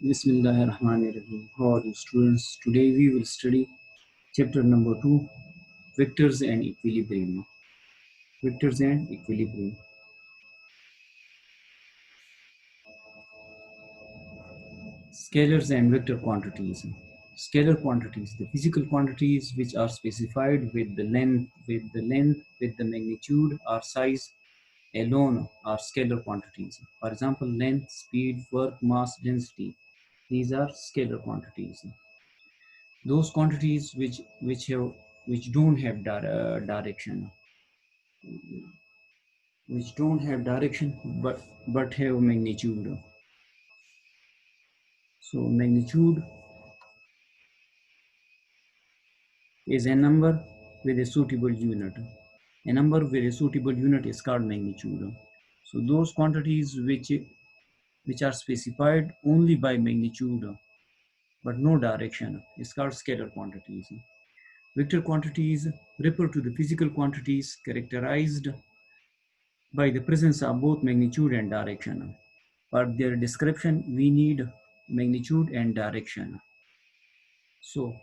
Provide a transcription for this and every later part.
Bismillahirrahmanirrahim. How are you, students? Today we will study chapter number 2, Vectors and Equilibrium. Vectors and Equilibrium. Scalars and vector quantities. Scalar quantities, the physical quantities which are specified with the length, with the magnitude or size alone are scalar quantities. For example, length, speed, work, mass, density. These are scalar quantities. Those quantities which don't have direction, but have magnitude. So magnitude is a number with a suitable unit. A number with a suitable unit is called magnitude. So those quantities which are specified only by magnitude but no direction is called scalar quantities. Vector quantities refer to the physical quantities characterized by the presence of both magnitude and direction. For their description, we need magnitude and direction. So,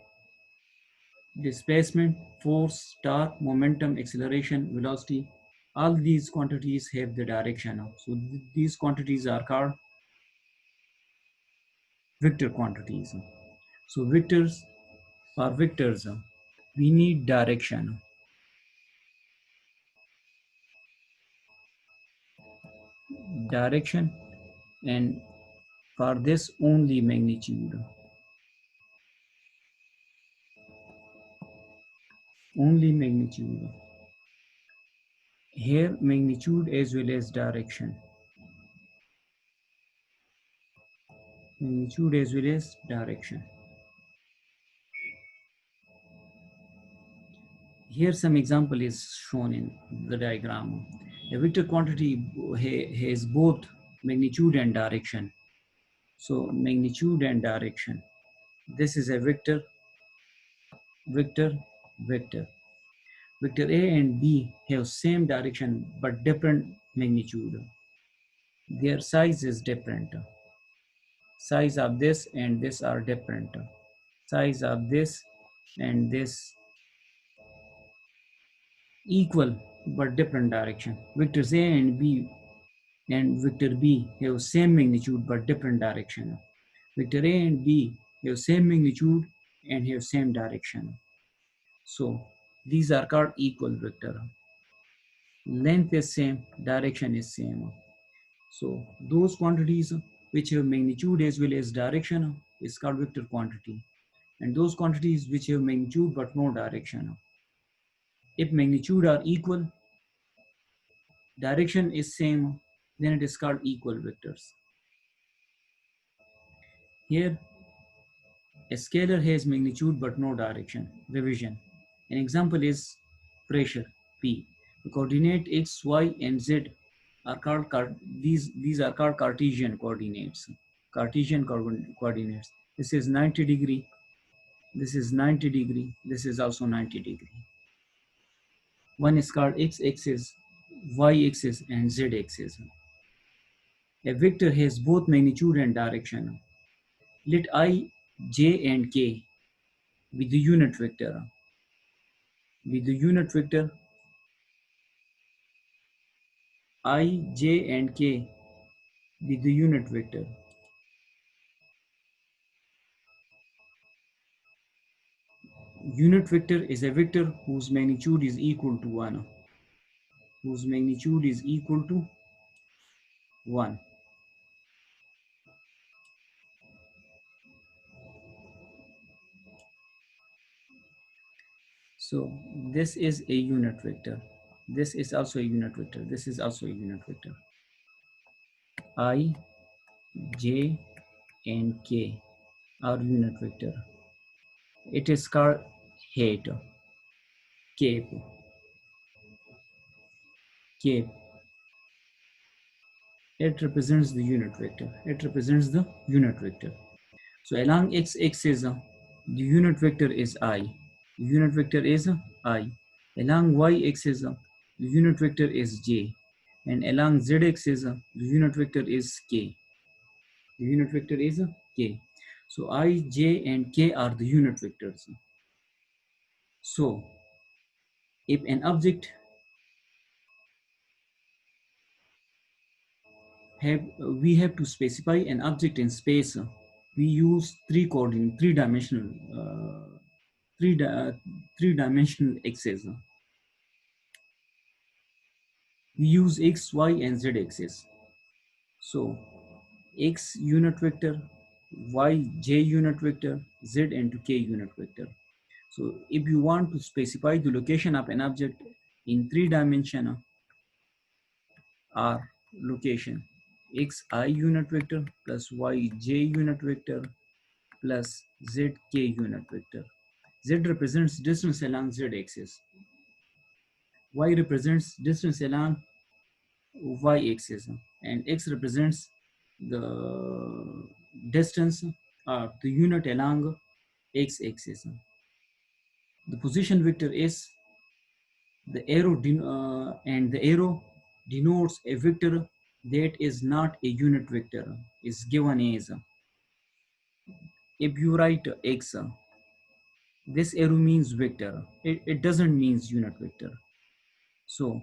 displacement, force, torque, momentum, acceleration, velocity, all these quantities have the direction. So, these quantities are called vector quantities. So, for vectors, we need direction. Direction, and for this only magnitude. Only magnitude. Here magnitude as well as direction. Magnitude as well as direction. Here some example is shown in the diagram. A vector quantity has both magnitude and direction. So magnitude and direction. This is a vector, vector, vector. Vector A and B have same direction but different magnitude. Their size is different. Size of this and this are different. Size of this and this equal but different direction. Vectors A and B and vector B have same magnitude but different direction. Vector A and B have same magnitude and have same direction. So these are called equal vector. Length is same, direction is same. So those quantities which have magnitude as well as direction is called vector quantity. And those quantities which have magnitude but no direction. If magnitude are equal, direction is same, then it is called equal vectors. Here, a scalar has magnitude but no direction. Revision. An example is pressure, P. The coordinate X, Y, and Z are called, these are called Cartesian coordinates. Cartesian coordinates. This is 90 degree, this is 90 degree, this is also 90 degree. One is called X-axis, Y-axis, and Z-axis. A vector has both magnitude and direction. Let I, J, and K be the unit vector. I, J, and K be the unit vector. Unit vector is a vector whose magnitude is equal to 1. Whose magnitude is equal to 1. So this is a unit vector. This is also a unit vector. This is also a unit vector. I, J, and K are unit vector. It is called height, cape, cape. It represents the unit vector. It represents the unit vector. So along x-axis, the unit vector is I. The unit vector is I. Along y-axis, the unit vector is J. And along z-axis, the unit vector is K. The unit vector is k. So I, j, and k are the unit vectors. So if an object we have to specify an object in space, we use three-dimensional three, di- three-dimensional axes. We use x, y, and z axis. So x unit vector, y j unit vector, z into k unit vector. So if you want to specify the location of an object in 3 dimension are location xi unit vector plus yj unit vector plus zk unit vector. Z represents distance along z axis. Y represents distance along y axis, and x represents the distance or the unit along x axis. The position vector is the arrow and the arrow denotes a vector that is not a unit vector, is given as if you write x, this arrow means vector, it doesn't mean unit vector. So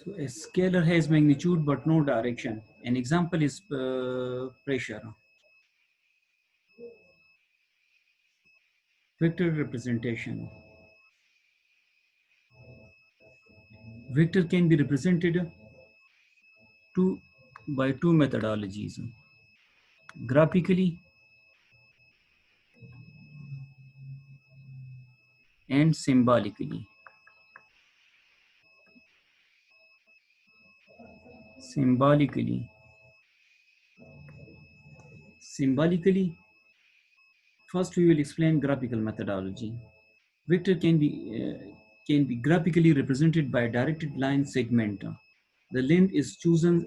So a scalar has magnitude but no direction. An example is pressure. Vector representation. Vector can be represented by two methodologies. Graphically and symbolically. Symbolically. Symbolically, first we will explain graphical methodology. Vector can be graphically represented by a directed line segment. The length is chosen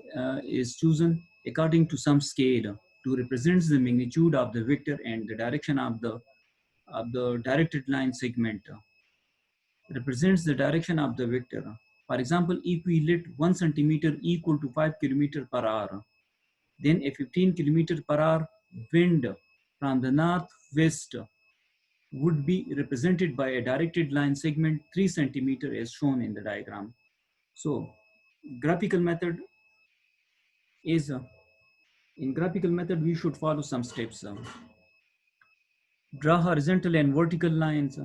according to some scale to represent the magnitude of the vector and the direction of the directed line segment represents the direction of the vector. For example, if we let 1 centimeter equal to 5 kilometer per hour, then a 15 kilometer per hour wind from the northwest would be represented by a directed line segment 3 centimeter as shown in the diagram. So graphical method is in graphical method we should follow some steps. Draw horizontal and vertical lines.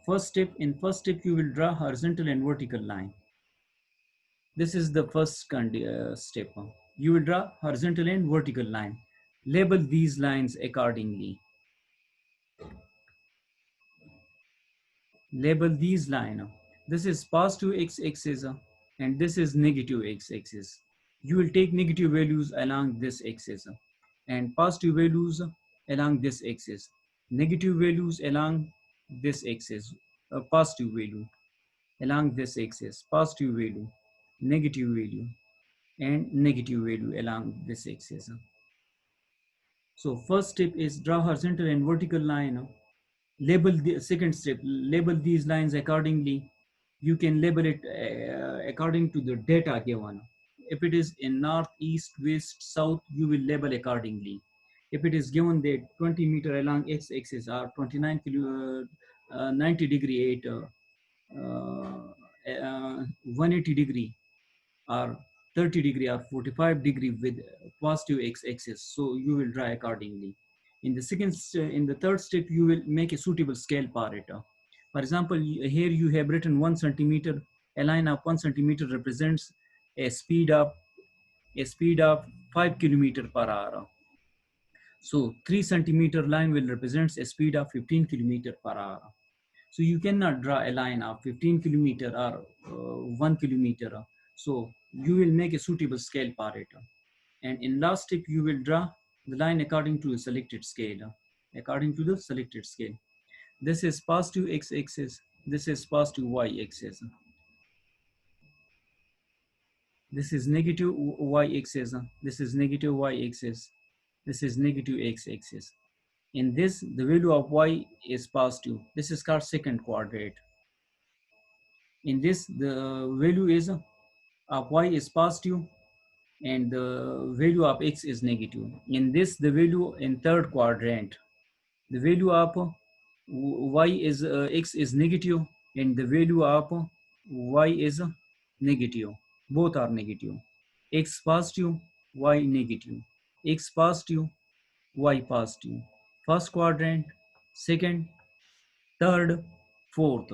First step you will draw horizontal and vertical line. This is the first step. You will draw horizontal and vertical line. Label these lines accordingly. Label these line. This is positive x-axis and this is negative x-axis. You will take negative values along this axis and positive values along this axis. Negative values along this axis, positive value along this axis, positive value, negative value, and negative value along this axis. So first step is draw horizontal and vertical line. Label the second step, label these lines accordingly. You can label it according to the data given. If it is in north, east, west, south, you will label accordingly. If it is given that 20 meter along x-axis or 90 degree at 180 degree or 30 degree or 45 degree with positive x-axis, so you will draw accordingly. In the third step, you will make a suitable scale for it. For example, here you have written 1 centimeter. A line of 1 centimeter represents a speed of 5 kilometer per hour. So 3 centimeter line will represent a speed of 15 kilometer per hour. So you cannot draw a line of 15 kilometer or 1 kilometer. So you will make a suitable scale for it. And in last step, you will draw the line according to the selected scale. According to the selected scale. This is positive x-axis. This is positive y-axis. This is negative y-axis. This is negative y-axis. This is negative x-axis. In this, the value of y is positive. This is called second quadrant. In this, the value is of y is positive and the value of x is negative. In this, the value in third quadrant, the value of y is x is negative and the value of y is negative. Both are negative. X positive, y negative. X positive, y positive. First quadrant, second, third, fourth.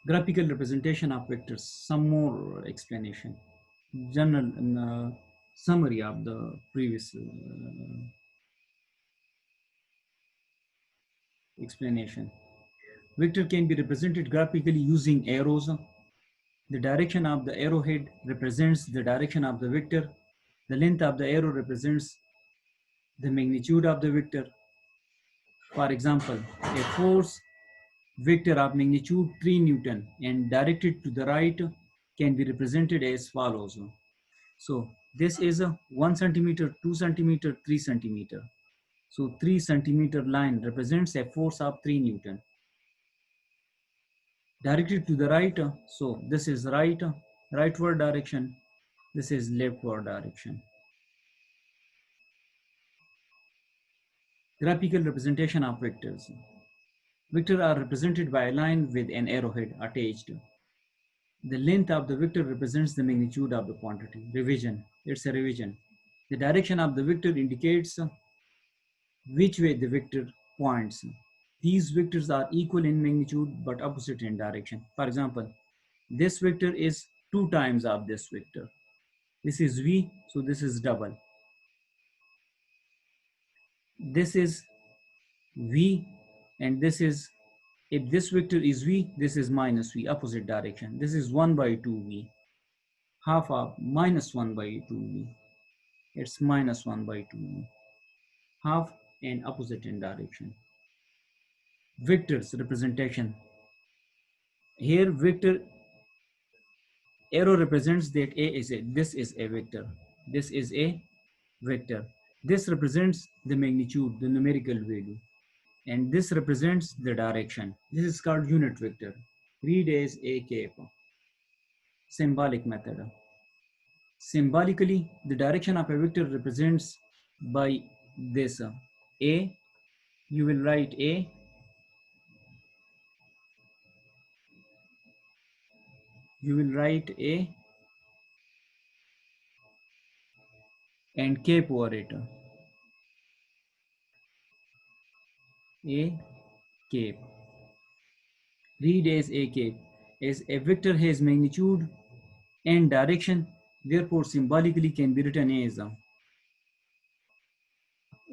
Graphical representation of vectors. Some more explanation. General summary of the previous explanation. Vector can be represented graphically using arrows. The direction of the arrowhead represents the direction of the vector. The length of the arrow represents the magnitude of the vector. For example, a force vector of magnitude 3 Newton and directed to the right can be represented as follows. So this is a 1 centimeter, 2 centimeter, 3 centimeter. So 3 centimeter line represents a force of 3 Newton. Directed to the right, so this is rightward direction. This is leftward direction. Graphical representation of vectors. Vectors are represented by a line with an arrowhead attached. The length of the vector represents the magnitude of the quantity. Revision. It's a revision. The direction of the vector indicates which way the vector points. These vectors are equal in magnitude but opposite in direction. For example, this vector is 2 times of this vector. This is v, so this is double. This is v, and this is, if this vector is v, this is minus v, opposite direction. This is 1 by 2v, half of minus 1 by 2v. It's minus 1 by 2v, half and opposite in direction. Vectors representation. Here vector arrow represents that a is this is a vector. This is a vector. This represents the magnitude, the numerical value. And this represents the direction. This is called unit vector. Read as a cap. Symbolic method. Symbolically, the direction of a vector represents by this a. You will write a. You will write a and cap over it. A cap. Read as a cap. As a vector has magnitude and direction, therefore symbolically can be written as a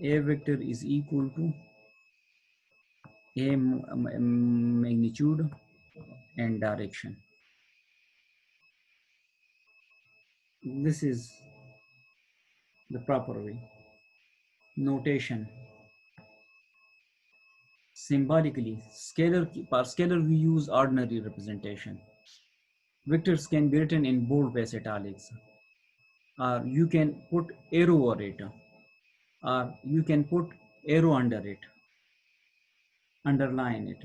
vector is equal to a magnitude and direction. This is the proper way. Notation. Symbolically, for scalar we use ordinary representation. Vectors can be written in bold-face italics, or you can put arrow over it, or you can put arrow under it, underline it.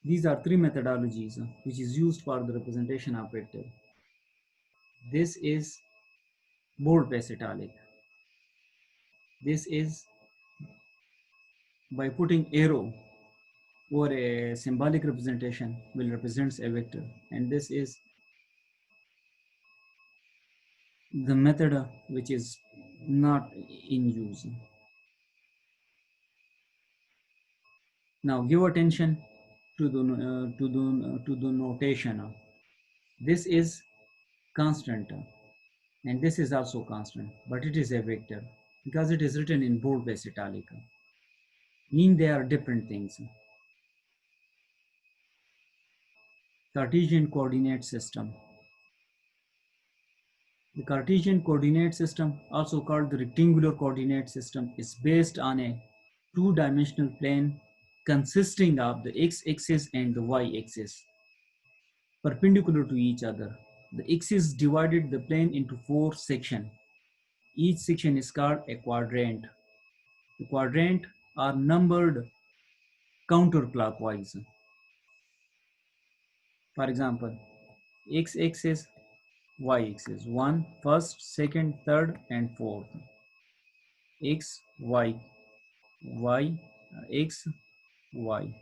These are 3 methodologies which is used for the representation of vector. This is bold-face italic. This is by putting arrow or a symbolic representation will represents a vector, and this is the method which is not in use. Now give attention to the notation. This is constant and this is also constant, but it is a vector because it is written in bold-face italic. Mean they are different things. Cartesian coordinate system. The Cartesian coordinate system, also called the rectangular coordinate system, is based on a two-dimensional plane consisting of the x-axis and the y-axis, perpendicular to each other. The axis divided the plane into four sections. Each section is called a quadrant. The quadrants are numbered counterclockwise. For example, x-axis, y-axis, 1, first, second, third, and fourth. X, Y, Y, X, Y.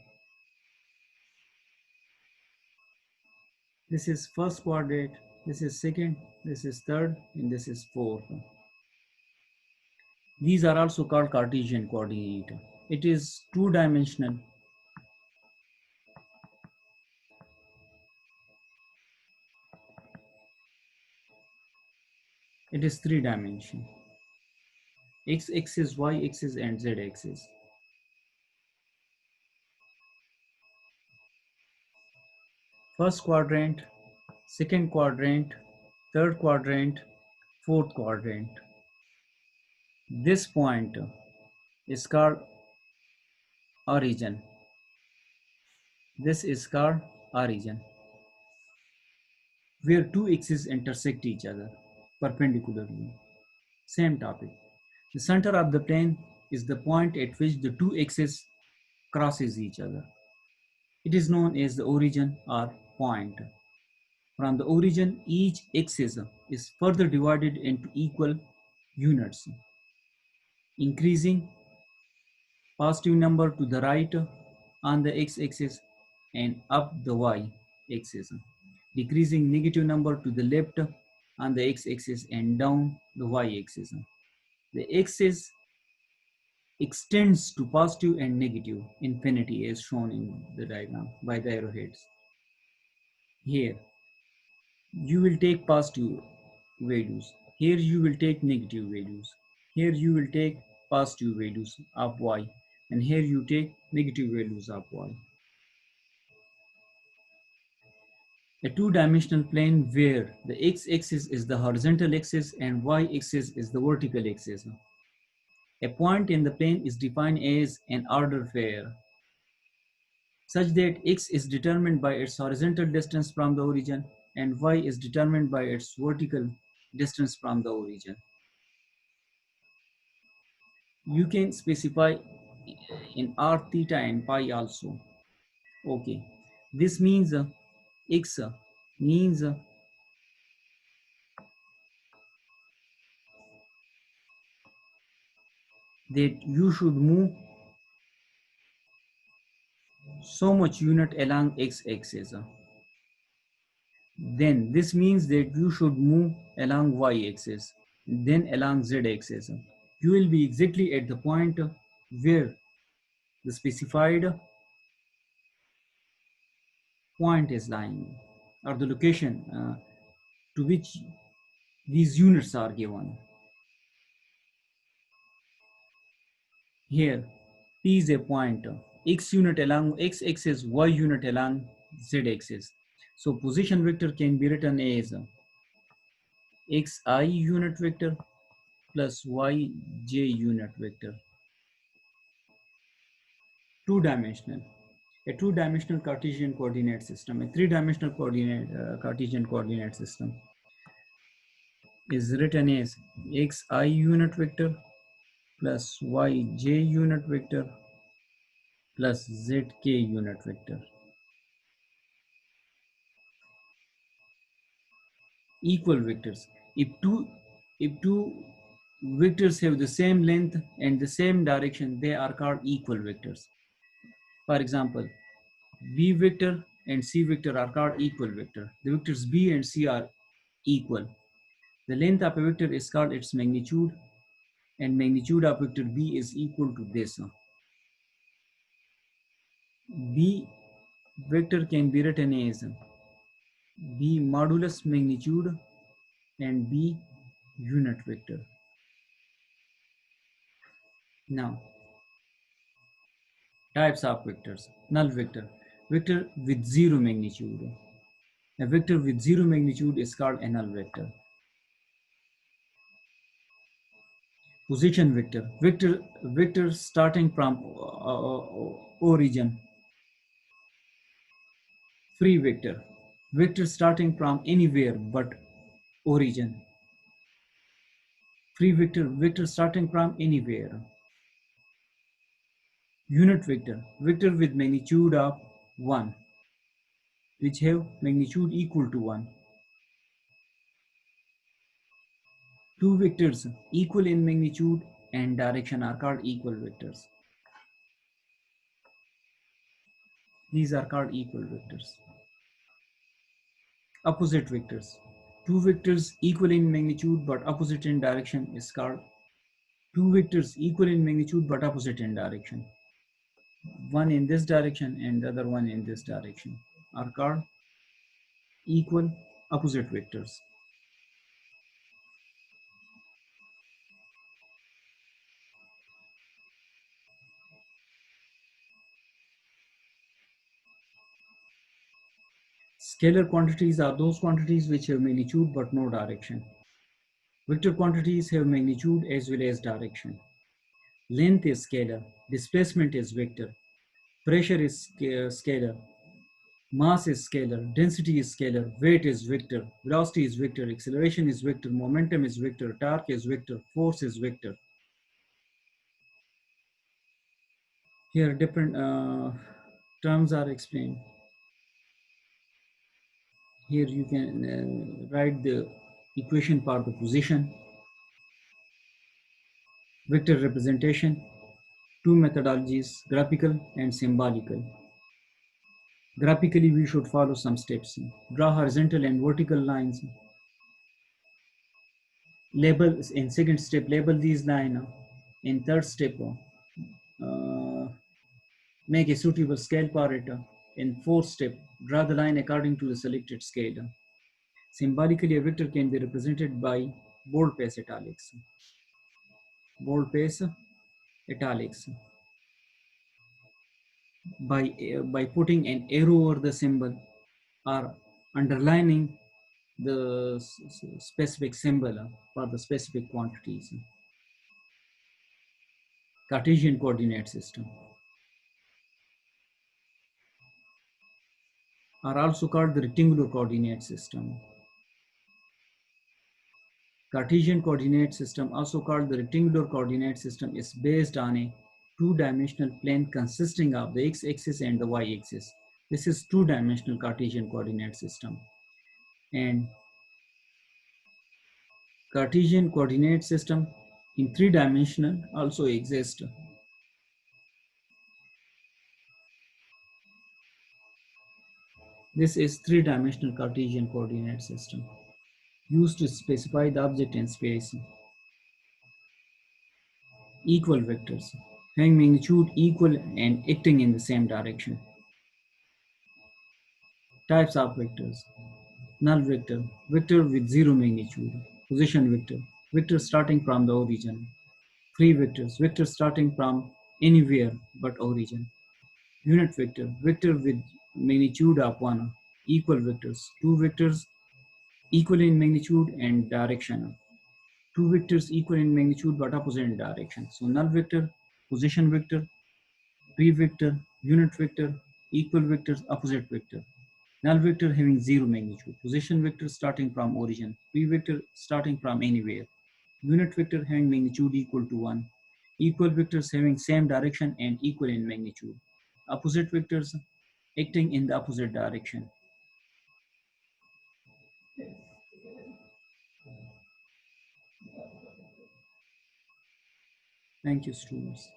This is first quadrant, this is second, this is third, and this is fourth. These are also called Cartesian coordinate. It is two-dimensional. It is three-dimensional. X-axis, Y-axis, and Z-axis. First quadrant, second quadrant, third quadrant, fourth quadrant. This point is called origin. This is called origin, where two axes intersect each other perpendicularly. Same topic. The center of the plane is the point at which the two axes crosses each other. It is known as the origin or point. From the origin, each axis is further divided into equal units, increasing positive number to the right on the x-axis and up the y-axis, decreasing negative number to the left on the x-axis and down the y-axis. The axis extends to positive and negative infinity as shown in the diagram by the arrowheads. Here, you will take positive values. Here you will take negative values. Here you will take positive values of y, and here you take negative values of y. A two-dimensional plane where the x-axis is the horizontal axis and y-axis is the vertical axis. A point in the plane is defined as an ordered pair, such that x is determined by its horizontal distance from the origin and y is determined by its vertical distance from the origin. You can specify in r, theta, and pi also. Okay, this means x means that you should move so much unit along x-axis. Then this means that you should move along y-axis, then along z-axis. You will be exactly at the point where the specified point is lying, or the location to which these units are given. Here, P is a point, x unit along x-axis, y unit along z-axis. So position vector can be written as xi unit vector plus yj unit vector. Two-dimensional. A two-dimensional Cartesian coordinate system, a three-dimensional Cartesian coordinate system is written as xi unit vector plus yj unit vector plus zk unit vector. Equal vectors. If two vectors have the same length and the same direction, they are called equal vectors. For example, b vector and c vector are called equal vector. The vectors b and c are equal. The length of a vector is called its magnitude, and magnitude of vector b is equal to this. B vector can be written as b modulus magnitude and b unit vector. Now, types of vectors. Null vector. Vector with zero magnitude. A vector with zero magnitude is called a null vector. Position vector, vector starting from origin. Free vector, vector starting from anywhere but origin. Free vector, vector starting from anywhere. Unit vector, vector with magnitude of 1, which have magnitude equal to 1. Two vectors equal in magnitude and direction are called equal vectors. These are called equal vectors. Opposite vectors. Two vectors equal in magnitude but opposite in direction is called two vectors equal in magnitude but opposite in direction. One in this direction and the other one in this direction are called equal opposite vectors. Scalar quantities are those quantities which have magnitude but no direction. Vector quantities have magnitude as well as direction. Length is scalar, displacement is vector, pressure is scalar, mass is scalar, density is scalar, weight is vector, velocity is vector, acceleration is vector, momentum is vector, torque is vector, force is vector. Here different terms are explained. Here you can write the equation for the position, vector representation, two methodologies, graphical and symbolical. Graphically, we should follow some steps. Draw horizontal and vertical lines. Label in second step, label these lines. In third step, make a suitable scale for it. In fourth step, draw the line according to the selected scale. Symbolically, a vector can be represented by bold-face italics. Bold-face italics. By putting an arrow over the symbol or underlining the specific symbol for the specific quantities. Cartesian coordinate system are also called the rectangular coordinate system. Cartesian coordinate system, also called the rectangular coordinate system, is based on a two-dimensional plane consisting of the x-axis and the y-axis. This is two-dimensional Cartesian coordinate system. And Cartesian coordinate system in three-dimensional also exists. This is three-dimensional Cartesian coordinate system used to specify the object in space. Equal vectors, having magnitude equal and acting in the same direction. Types of vectors. Null vector, vector with zero magnitude. Position vector, vector starting from the origin. Free vectors, vector starting from anywhere but origin. Unit vector, vector with magnitude of 1. Equal vectors, two vectors equal in magnitude and direction. Two vectors equal in magnitude but opposite in direction. So null vector, position vector, free vector, unit vector, equal vectors, opposite vector. Null vector having zero magnitude. Position vector starting from origin. Free vector starting from anywhere. Unit vector having magnitude equal to 1. Equal vectors having same direction and equal in magnitude. Opposite vectors acting in the opposite direction. Thank you, students.